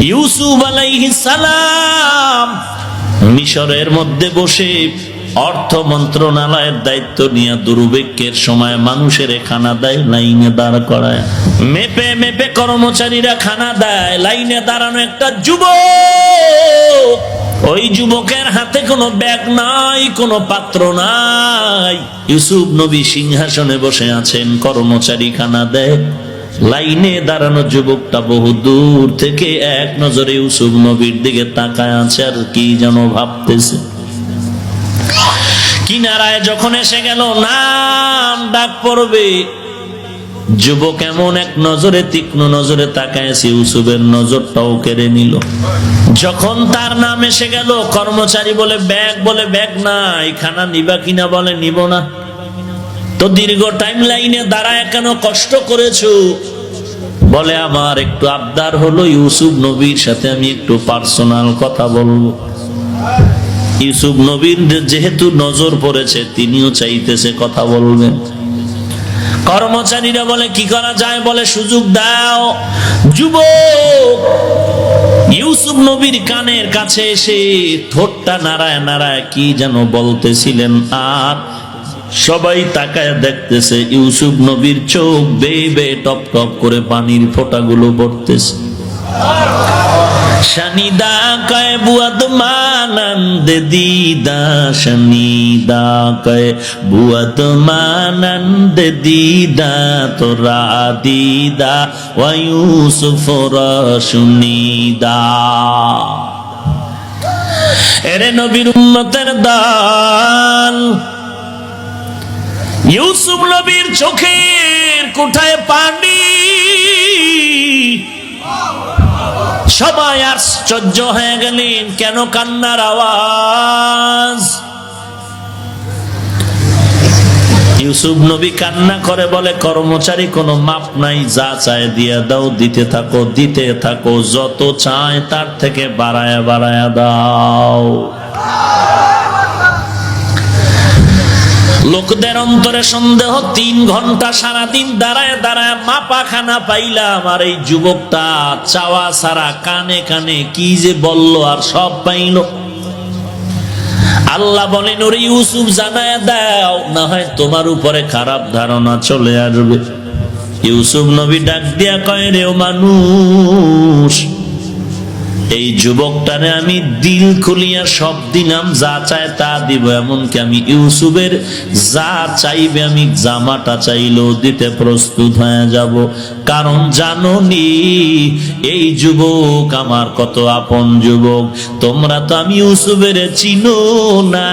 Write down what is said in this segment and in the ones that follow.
ইউসুফ আলাইহিস সালাম মিশরের মধ্যে বসে অর্থ মন্ত্রণালয়ের দায়িত্ব নিয়ে দুর্ভিক্ষের সময় মানুষের খানা দেয়, লাইনে দাঁড় করায়, মেপে মেপে কর্মচারীরা খানা দেয়। লাইনে দাঁড়ানো একটা যুবক, ওই যুবকের হাতে কোনো ব্যাগ নাই, কোনো পাত্র নাই। ইউসুফ নবী সিংহাসনে বসে আছেন, কর্মচারী খানা দেয়। লাইনে দাঁড়ানো যুবকটা বহু দূর থেকে এক নজরে ইউসুফ নবীর দিকে তাকায় আছে, আর কি যেন ভাবতেছে। কিনারায় যখন এসে গেল, নাম ডাক পড়বে, যুবক এমন এক নজরে, তীক্ষ্ণ নজরে তাকায়ছে, ইউসুফের নজরটাও কেড়ে নিল। যখন তার নাম এসে গেল, কর্মচারী বলে ব্যাগ নাই, খানা নিবা কিনা, বলে নিব না। তো দীর্ঘ টাইম লাইনে দাঁড়ায় কেন কষ্ট করেছো? বলে আমার একটু আবদার হলো, ইউসুফ নবীর সাথে আমি একটু পার্সোনাল কথা বলবো। ইউসুফ নবীর যেহেতু নজর পড়েছে, তিনিও চাইতেছে কথা বলবেন। কর্মচারীরা বলে কি করা যায়, বলে সুযোগ দাও। যুবক ইউসুফ নবীর কানের কাছে এসে ঠোঁটটা নাড়ায় নাড়ায় কি যেন বলতেছিলেন, আর সবাই তাকায় দেখতেছে ইউসুফ নবীর চোখ বেয়ে বেয়ে টপ টপ করে পানির ফোঁটাগুলো পড়তেছে। শনিদা কয় বুয়াদ মানন্দ দিদা, শনিদা কয় বুয়াদ মানন্দ দিদা, তোরা দিদা ওয়া ইউসুফ রশুনিদা। এরে নবীর উম্মতের দল, ইউসুফ নবীর চোখের কোঠায় পানি। সবাই আশ্চর্য হয়ে গেলেন, কেন কান্নার আওয়াজ? ইউসুফ নবী কান্না করে বলে, কর্মচারী কোনো মাপ নাই, যা চায় দিয়া দাও, দিতে থাকো দিতে থাকো, যত চায় তার থেকে বাড়ায়া বাড়ায়া দাও। লোকদের অন্তরে সন্দেহ, 3 ঘন্টা সারাদিন দাঁড়ায় দাঁড়ায় মাপা খানা পাইলাম, আর এই যুবকটা চাওয়া সারা কানে কানে কি যে বলল, আর সব পাইল। আল্লাহ বলেন, ওরে ইউসুফ জানায়া দাও, না হয় তোমার উপরে খারাপ ধারণা চলে আসবে। ইউসুফ নবী ডাক দিয়া কয়, রে ও মানুষ, এই যুবকটারে আমি দিল খুলিয়া সব দিলাম, যা চায় তা দিব, এমনকি আমি ইউসুফের যা চাইবে, আমি জামাটা চাইলেও দিতে প্রস্তুত হয়ে যাব। কারণ জানোনি এই যুবক আমার কত আপন যুবক। তোমরা তো আমি ইউসুফের চিনো না।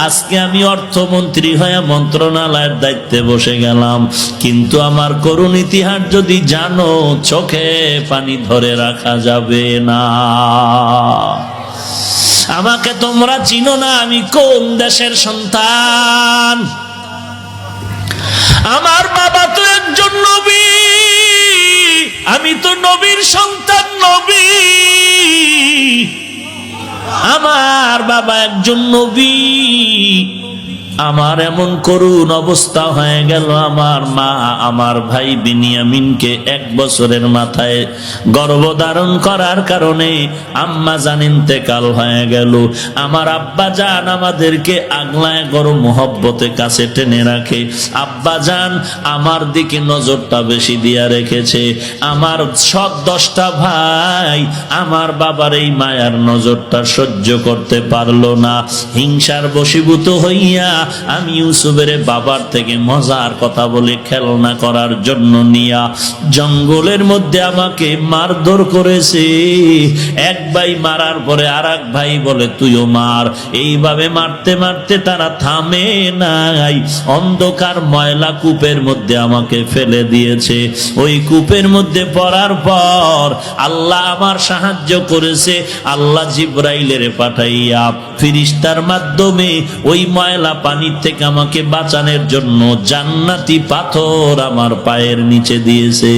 আজকে আমি অর্থমন্ত্রী হয়ে মন্ত্রণালয়ের দায়িত্বে বসে গেলাম, কিন্তু আমার করুণ ইতিহাস যদি জানো, চোখে পানি ধরে রাখা যাবে না। আমাকে তোমরা চিনো না, আমি কোন দেশের সন্তান। আমার বাবা তো একজন নবী, আমি তো নবীর সন্তান, নবী। আমার বাবা একজন নবী, আমার এমন করুণ অবস্থা হয়ে গেল, আমার মা আমার ভাই বিনিয়ামিনকে 1 বছরের মাথায় গর্ভধারণ করার কারণে আম্মা জান ইন্তেকাল হয়ে গেল। আমার আব্বা জান আমাদেরকে আগলায় গরম মোহব্বতে কাছে টেনে রাখে। আব্বা জান আমার দিকে নজরটা বেশি দিয়া রেখেছে। আমার সব 10টা ভাই আমার বাবার এই মায়ার নজরটা সহ্য করতে পারলো না। হিংসার বশীভূত হইয়া আমি ইউসুফের বাবার থেকে মজার কথা বলে খেলনা করার জন্য নিয়া জঙ্গলের মধ্যে আমাকে মারধর করেছে। এক ভাই মারার পরে আর এক ভাই বলে তুইও মার। এইভাবে মারতে মারতে তারা থামে নাই। অন্ধকার ময়লা কূপের মধ্যে আমাকে ফেলে দিয়েছে। ওই কূপের মধ্যে পড়ার পর আল্লাহ আমার সাহায্য করেছে। আল্লাহ জিব্রাইলের পাঠাইয়া ফেরেশতার মাধ্যমে ওই ময়লা পানির থেকে আমাকে বাঁচানোর জন্য জান্নাতি পাথর আমার পায়ের নিচে দিয়েছে।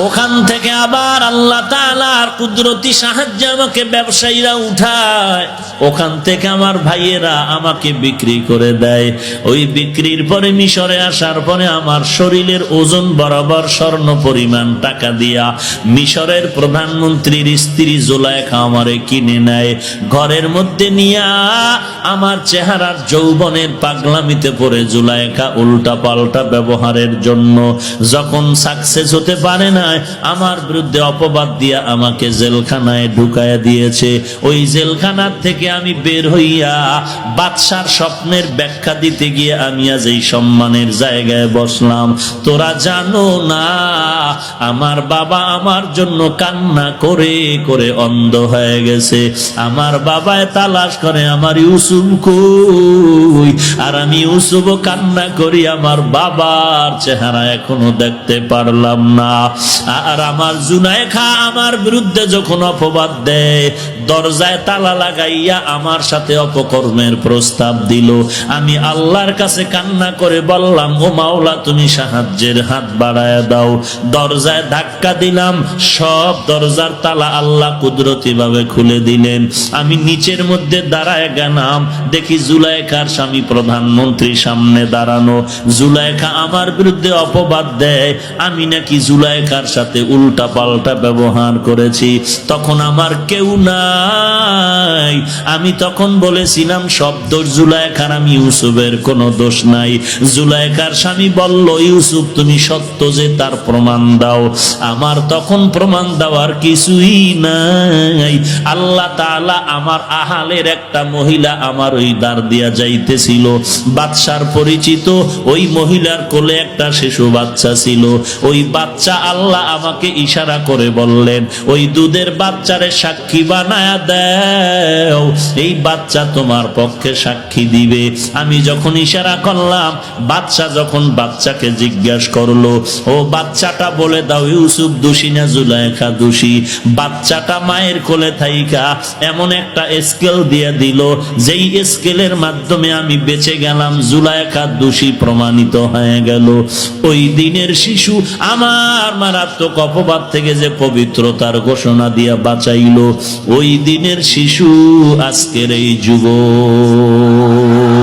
ওখান থেকে আবার আল্লাহ তাআলার কুদরতি সাহায্যে আমাকে ব্যবসায়ীরা উঠায়, ওখান থেকে আমার ভাইয়েরা আমাকে বিক্রি করে দেয়। ওই বিক্রির পরে মিশরে আসার পরে আমার শরীরের ওজন বরাবর স্বর্ণ পরিমাণ টাকা দিয়া মিশরের প্রধানমন্ত্রীর স্ত্রী জুলাইখা আমারে কিনে নেয়। ঘরের মধ্যে নিয়া আমার চেহারার যৌবনের পাগলামিতে পড়ে জুলাইখা উল্টা পাল্টা ব্যবহারের জন্য যখন সাকসেস হতে পারে না, আমার বিরুদ্ধে অপবাদ দিয়া আমাকে জেলখানায় ঢুকায়া দিয়েছে। ওই জেলখানার থেকে আমি বের হইয়া বাদশার স্বপ্নের ব্যাখ্যা দিতে গিয়ে আমি আজ এই সম্মানের জায়গায় বসলাম। তোরা জানো না, আমার বাবা আমার জন্য কান্না করে করে অন্ধ হয়ে গেছে। আমার বাবায় তালাশ করে আমার ইউসুফ কই, আর আমি ইউসুফও কান্না করি আমার বাবার চেহারা এখনো দেখতে পারলাম না। আর আমার জুলাইখা আমার বিরুদ্ধে যখন অপবাদ দেয়, দরজায় তালা লাগাইয়া আমার সাথে অপকর্মের প্রস্তাব দিল, আমি আল্লাহর কাছে কান্না করে বললাম, ও মাওলা তুমি সাহায্যের হাত বাড়ায় দাও। দরজায় ধাক্কা দিলাম, সব দরজার তালা আল্লাহ কুদরতি ভাবে খুলে দিলেন। আমি নিচের মধ্যে দাঁড়ায় গেলাম, দেখি জুলাইখার স্বামী প্রধানমন্ত্রীর সামনে দাঁড়ানো। জুলাইখা আমার বিরুদ্ধে অপবাদ দেয় আমি নাকি জুলাইখার সাথে উল্টা পাল্টা ব্যবহার করেছি। তখন আমার কেউ নাই, আমি তখন বলেছিলাম সব দোষ জুলাইখার, আমি ইউসুফের কোনো দোষ নাই। জুলাইখার স্বামী বলল, ইউসুফ তুমি সত্য যে তার প্রমাণ দাও। আমার তখন প্রমাণ দেওয়ার কিছুই নাই। আল্লাহ তাআলা আমার আহালের একটা মহিলা আমার ওই দ্বার দিয়া যাইতেছিল, বাদশার পরিচিত ওই মহিলার কোলে একটা শিশু বাচ্চা ছিল। ওই বাচ্চা আল্লাহ আমাকে ইশারা করে বললেন, ওই দুধের বাচ্চারে সাক্ষী বানায়া দাও, এই বাচ্চা তোমার পক্ষে সাক্ষী দিবে। আমি যখন ইশারা করলাম, বাচ্চা যখন বাচ্চাকে জিজ্ঞাসা করলো, ও বাচ্চাটা বলে দাও ইউসুফ দোষী না জুলাইখা দোষী। বাচ্চাটা মায়ের কোলে থাইকা এমন একটা স্কেল দিয়ে দিল, যেই স্কেলের মাধ্যমে আমি বেঁচে গেলাম, জুলাইখা দোষী প্রমাণিত হয়ে গেল। ওই দিনের শিশু আমার মারাত্মক অপবাদ থেকে যে পবিত্রতার ঘোষণা দিয়া বাঁচাইল, ওই দিনের শিশু আজকের এই যুবক।